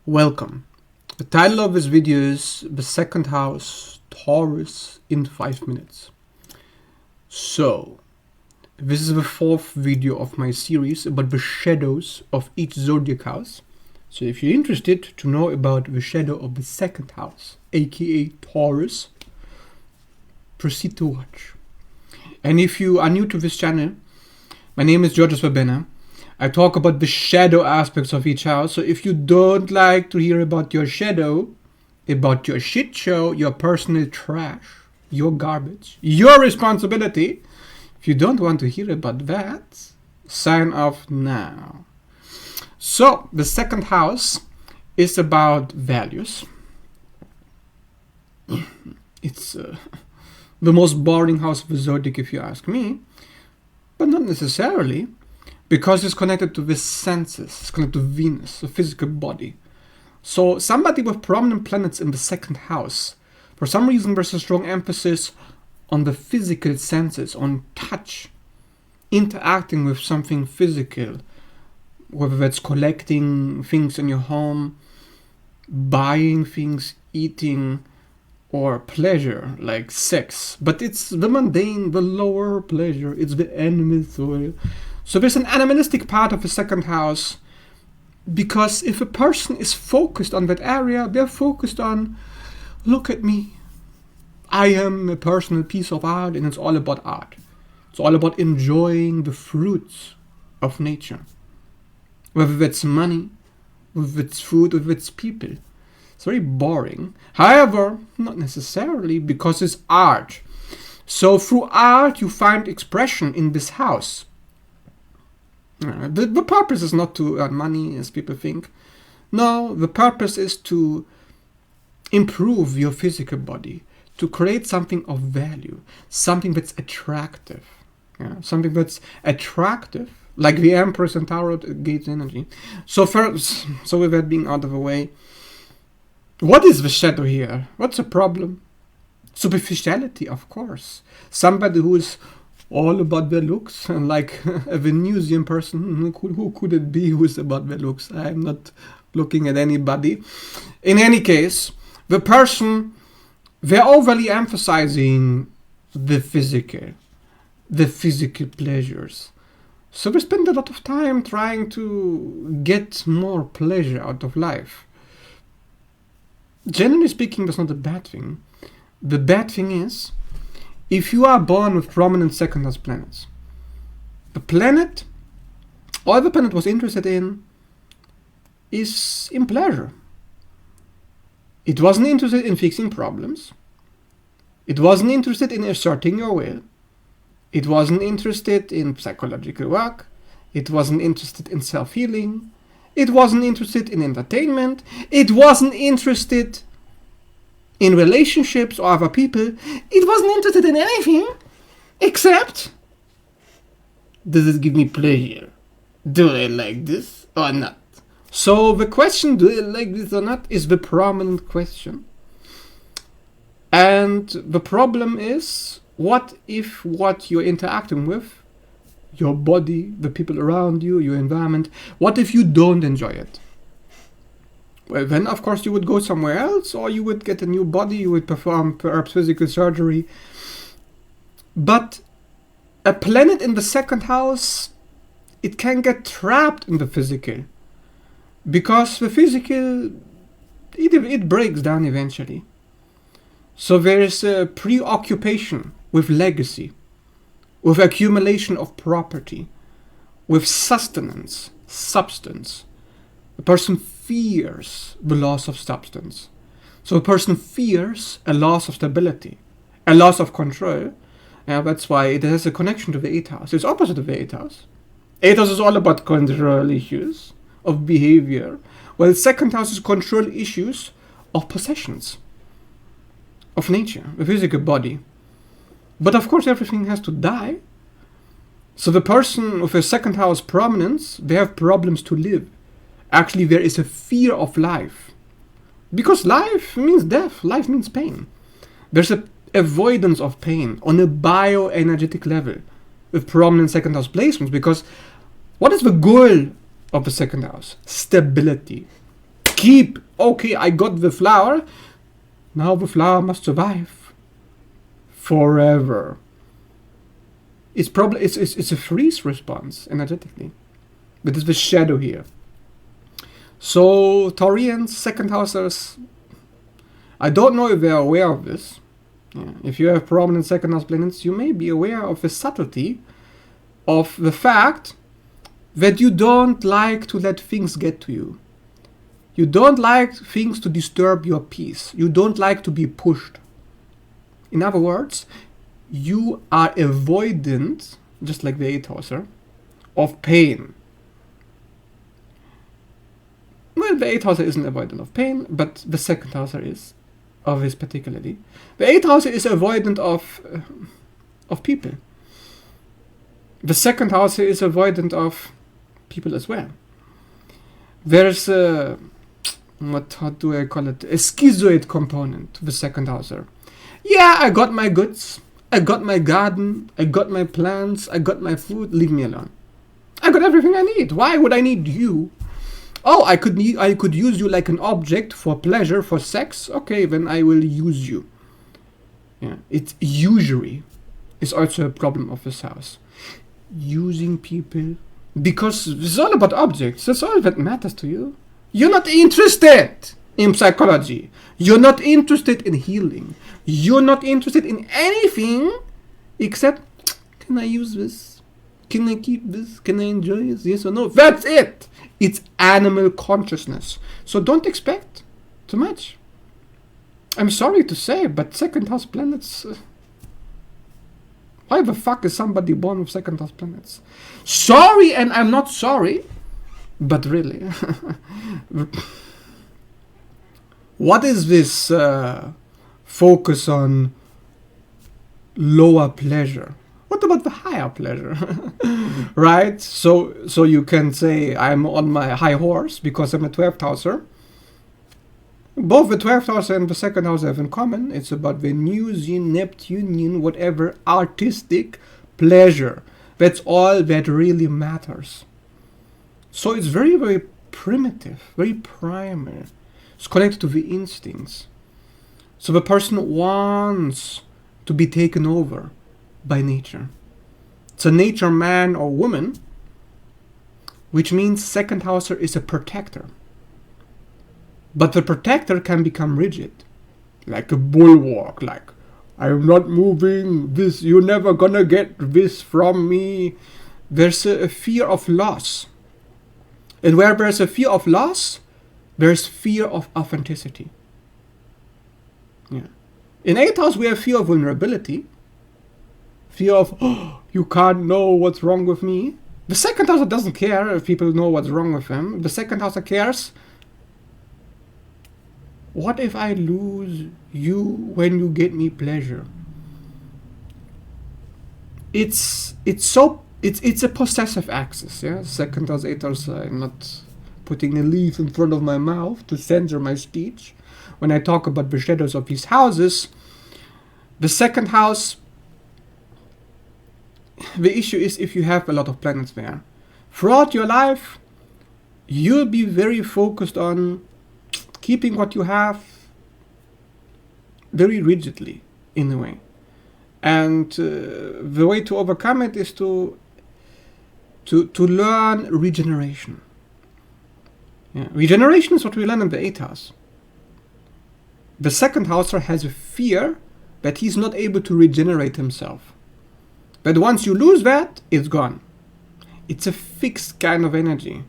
Welcome. The title of this video is The Second House, Taurus in 5 minutes. So, this is the fourth video of my series about the shadows of each zodiac house. So if you're interested to know about the shadow of the second house, aka Taurus, proceed to watch. And if you are new to this channel, my name is Georges Verbena. I talk about the shadow aspects of each house, so if you don't like to hear about your shadow, about your shit show, your personal trash, your garbage, your responsibility, if you don't want to hear about that, sign off now. So, the second house is about values. It's the most boring house of the zodiac if you ask me, but not necessarily. Because it's connected to the senses, it's connected to Venus, the physical body. So somebody with prominent planets in the second house, for some reason there's a strong emphasis on the physical senses, on touch, interacting with something physical, whether that's collecting things in your home, buying things, eating, or pleasure, like sex. But it's the mundane, the lower pleasure, it's the animal soul. So there's an animalistic part of the second house, because if a person is focused on that area, they're focused on, look at me, I am a personal piece of art, and it's all about art. It's all about enjoying the fruits of nature. Whether that's money, whether it's food, whether it's people. It's very boring. However, not necessarily, because it's art. So through art, you find expression in this house. The purpose is not to earn money, as people think. No, the purpose is to improve your physical body, to create something of value, something that's attractive. Something that's attractive, like the Empress and Taurus gates energy. So first, so with that being out of the way, what is the shadow here? What's the problem? Superficiality, of course. Somebody who is all about their looks, and like a Venusian person, who could it be who is about their looks? I'm not looking at anybody. In any case, the person, they're overly emphasizing the physical pleasures. So they spend a lot of time trying to get more pleasure out of life. Generally speaking, that's not a bad thing. The bad thing is, if you are born with prominent second house planets, all the planet was interested in is in pleasure. It wasn't interested in fixing problems. It wasn't interested in asserting your will. It wasn't interested in psychological work. It wasn't interested in self-healing. It wasn't interested in entertainment. It wasn't interested in relationships or other people. It wasn't interested in anything except, does it give me pleasure? Do I like this or not? So the question, do I like this or not, is the prominent question. And the problem is, what if what you're interacting with, your body, the people around you, your environment, what if you don't enjoy it? Well, then, of course, you would go somewhere else, or you would get a new body, you would perform perhaps physical surgery. But a planet in the second house, it can get trapped in the physical. Because the physical, it breaks down eventually. So there is a preoccupation with legacy, with accumulation of property, with sustenance, substance. A person fears the loss of substance. So a person fears a loss of stability, a loss of control. That's why it has a connection to the 8th house. It's opposite of the 8th house. 8th house is all about control issues of behavior, while the second house is control issues of possessions, of nature, the physical body. But of course everything has to die. So the person with a second house prominence, they have problems to live. Actually, there is a fear of life. Because life means death, life means pain. There's an avoidance of pain on a bioenergetic level with prominent second house placements. Because what is the goal of the second house? Stability. keep. Okay, I got the flower. Now the flower must survive forever. It's probably it's a freeze response energetically, but it's the shadow here. So Taurians, second housers, I don't know if they're aware of this. Yeah. If you have prominent second house planets, you may be aware of the subtlety of the fact that you don't like to let things get to you. You don't like things to disturb your peace. You don't like to be pushed. In other words, you are avoidant, just like the 8-houser, of pain. Well, the 8-houser isn't avoidant of pain, but the second houser is, of this particularly. The 8-houser is avoidant of people. The second houser is avoidant of people as well. There's a, how do I call it? A schizoid component to the second houser. Yeah, I got my goods. I got my garden. I got my plants. I got my food. Leave me alone. I got everything I need. Why would I need you? Oh, I could use you like an object for pleasure, for sex. Okay, then I will use you. Yeah, it's usury is also a problem of this house. Using people because it's all about objects. That's all that matters to you. You're not interested in psychology. You're not interested in healing. You're not interested in anything except, can I use this? Can I keep this? Can I enjoy this? Yes or no? That's it. It's animal consciousness. So don't expect too much. I'm sorry to say, but second house planets... why the fuck is somebody born with second house planets? Sorry, and I'm not sorry, but really. What is this focus on lower pleasure? What about the higher pleasure? Right? So you can say I'm on my high horse because I'm a 12th houser. Both the 12th house and the second house have in common. It's about Venusian, Neptunian, whatever artistic pleasure. That's all that really matters. So it's very, very primitive, very primal. It's connected to the instincts. So the person wants to be taken over by nature. It's a nature man or woman, which means second houser is a protector. But the protector can become rigid, like a bulwark, like, I'm not moving, this, you're never gonna get this from me. There's a fear of loss. And where there's a fear of loss, there's fear of authenticity. Yeah. In 8th house, we have fear of vulnerability. Fear of, oh, you can't know what's wrong with me. The second house doesn't care if people know what's wrong with them. The second house cares, what if I lose you when you get me pleasure? It's a possessive axis, yeah. Second house, 8th house. I'm not putting a leaf in front of my mouth to censor my speech. When I talk about the shadows of these houses, the second house, the issue is if you have a lot of planets there. Throughout your life, you'll be very focused on keeping what you have very rigidly, in a way. And the way to overcome it is to learn regeneration. Yeah. Regeneration is what we learn in the 8th house. The second houser has a fear that he's not able to regenerate himself. But once you lose that, it's gone. It's a fixed kind of energy.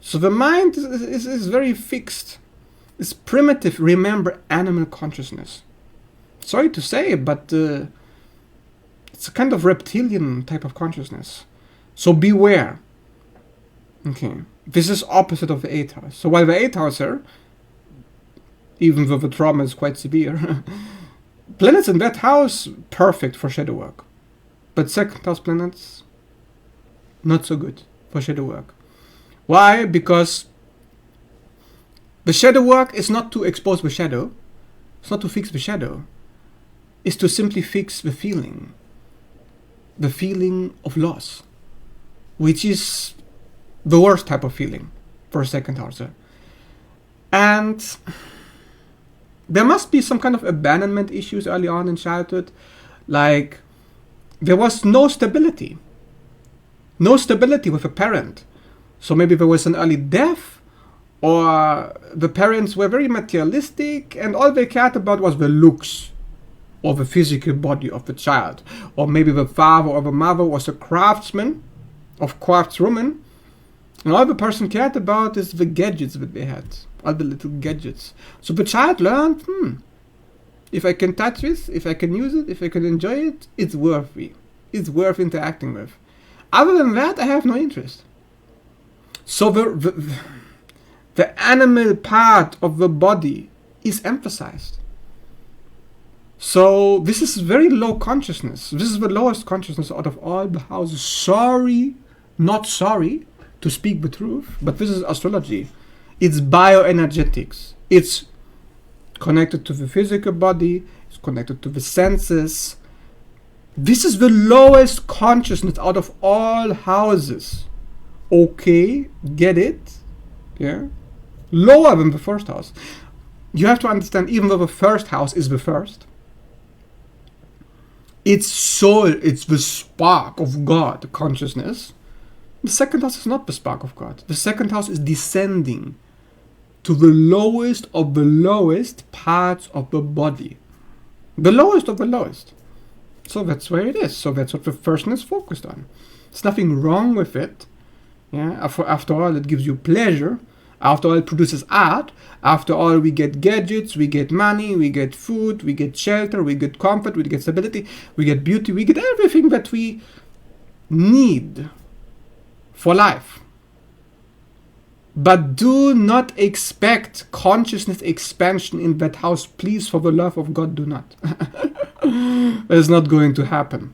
So the mind is very fixed. It's primitive, remember, animal consciousness. Sorry to say, but it's a kind of reptilian type of consciousness. So beware. Okay, this is opposite of the 8th house. So while the 8th houser, even though the trauma is quite severe, planets in that house, perfect for shadow work. But second house planets, not so good for shadow work. Why? Because the shadow work is not to expose the shadow. It's not to fix the shadow. It's to simply fix the feeling of loss, which is the worst type of feeling for a second houser. And there must be some kind of abandonment issues early on in childhood. Like, there was no stability. No stability with a parent. So maybe there was an early death, or the parents were very materialistic and all they cared about was the looks of the physical body of the child. Or maybe the father or the mother was a craftsman of craftswoman, and all the person cared about is the gadgets that they had, all the little gadgets. So the child learned, if I can touch this, if I can use it, if I can enjoy it, it's worthy. It's worth interacting with. Other than that, I have no interest. So the animal part of the body is emphasized. So this is very low consciousness. This is the lowest consciousness out of all the houses. Sorry, not sorry to speak the truth, but this is astrology. It's bioenergetics. It's connected to the physical body. It's connected to the senses. This is the lowest consciousness out of all houses. Okay, get it? Yeah? Lower than the first house. You have to understand, even though the first house is the first, it's soul, it's the spark of God consciousness. The second house is not the spark of God. The second house is descending to the lowest of the lowest parts of the body. The lowest of the lowest. So that's where it is. So that's what the person is focused on. There's nothing wrong with it. Yeah. After all, it gives you pleasure. After all, it produces art. After all, we get gadgets, we get money, we get food, we get shelter, we get comfort, we get stability, we get beauty, we get everything that we need for life. But do not expect consciousness expansion in that house. Please, for the love of God, do not. It's not going to happen.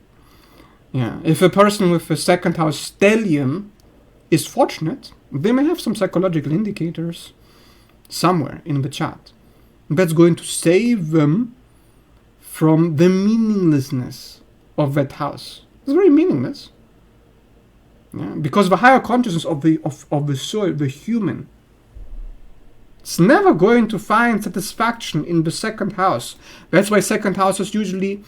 Yeah. If a person with a second house stellium is fortunate, they may have some psychological indicators somewhere in the chart. That's going to save them from the meaninglessness of that house. It's very meaningless. Yeah? Because the higher consciousness of the soul, the human, it's never going to find satisfaction in the second house. That's why second houses usually,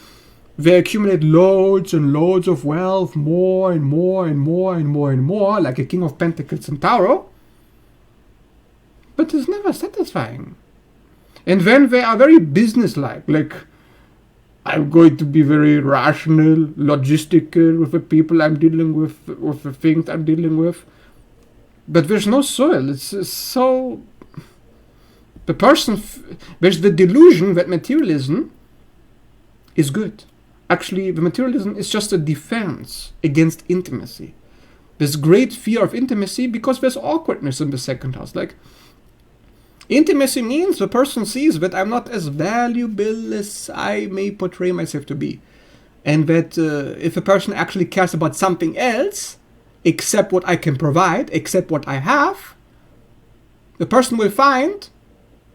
they accumulate loads and loads of wealth, more and more and more and more and more, like a King of Pentacles in Taurus. But it's never satisfying. And then they are very businesslike, like, I'm going to be very rational, logistical with the people I'm dealing with the things I'm dealing with. But there's no soul. It's so... The person... There's the delusion that materialism is good. Actually, the materialism is just a defense against intimacy. There's great fear of intimacy because there's awkwardness in the second house. Like, intimacy means the person sees that I'm not as valuable as I may portray myself to be. And that if a person actually cares about something else, except what I can provide, except what I have, the person will find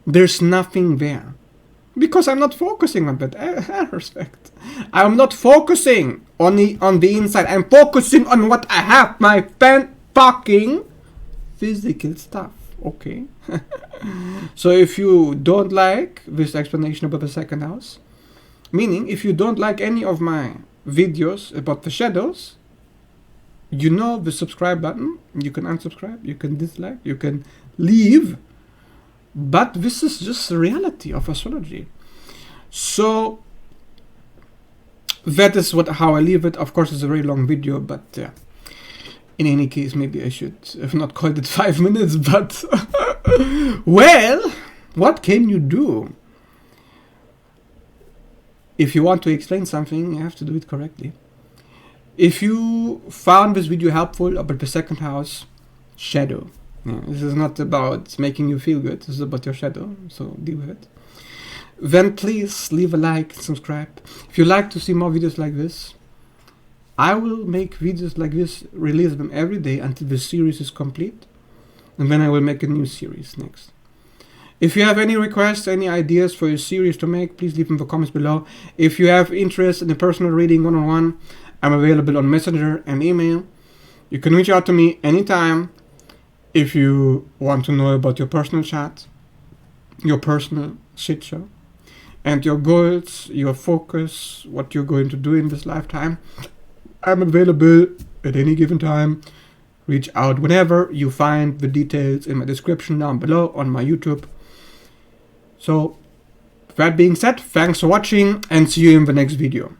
there's nothing there. Because I'm not focusing on that. I respect. I'm not focusing on the inside. I'm focusing on what I have. My fucking physical stuff. Okay. So if you don't like this explanation about the second house, meaning if you don't like any of my videos about the shadows, you know the subscribe button. You can unsubscribe. You can dislike. You can leave. But this is just the reality of astrology. So that is how I leave it. Of course, it's a very long video, but in any case, maybe I should have not called it 5 minutes. But well, what can you do? If you want to explain something, you have to do it correctly. If you found this video helpful about the second house, shadow. Yeah, this is not about making you feel good. This is about your shadow, so deal with it. Then please leave a like, subscribe. If you like to see more videos like this, I will make videos like this, release them every day until the series is complete. And then I will make a new series next. If you have any requests, any ideas for a series to make, please leave them in the comments below. If you have interest in a personal reading one-on-one, I'm available on Messenger and email. You can reach out to me anytime. If you want to know about your personal chat, your personal shit show, and your goals, your focus, what you're going to do in this lifetime. I'm available at any given time. Reach out whenever. You find the details in my description down below on my YouTube. So, that being said, thanks for watching and see you in the next video.